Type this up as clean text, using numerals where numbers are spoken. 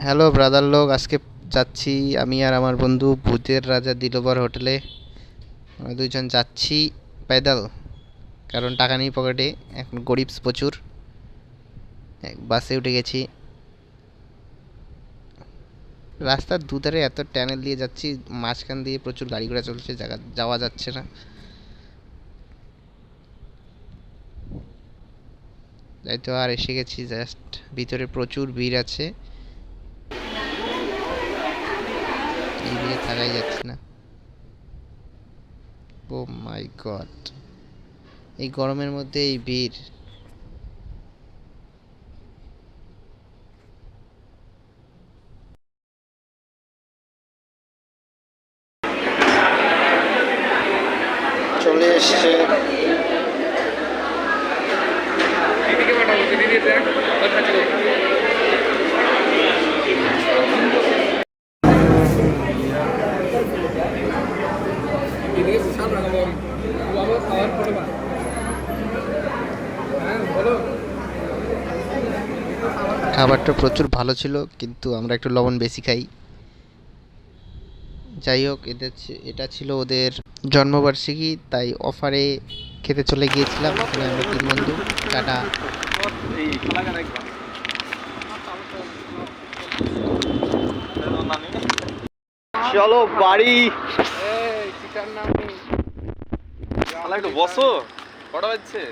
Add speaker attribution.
Speaker 1: Hello brother লোক, আজকে যাচ্ছি আমি আর আমার বন্ধু ভূতের রাজা দিলবর হোটেলে। আমরা দুইজন যাচ্ছি পেদাল, কারণ টাকা নেই পকেটে, এখন গরিব প্রচুর। বাসে উঠে গেছি। রাস্তার দুধারে এত ট্যানেল দিয়ে যাচ্ছি, মাঝখান দিয়ে প্রচুর গাড়ি ঘোড়া চলছে, জায়গা যাওয়া যাচ্ছে না। তাই তো আর এসে গেছি জাস্ট। ভিতরে প্রচুর ভিড় আছে, এই ভিড়ে থাকাই যাচ্ছে না। ও মাই গড, এই গরমের মধ্যে এই ভিড়! চলে এসছে। খাবারটা প্রচুর ভালো ছিল, কিন্তু আমরা একটু লবণ বেশি খাই। যাই হোক, এটা ছিল ওদের জন্মবার্ষিকী, তাই অফারে খেতে চলে গিয়েছিলাম। এখানে আমরা তিন বন্ধু। টাটা।
Speaker 2: চলো বাড়ি।
Speaker 3: চিটার নাম নেই।
Speaker 2: একটু বসো, কটা বাজছে?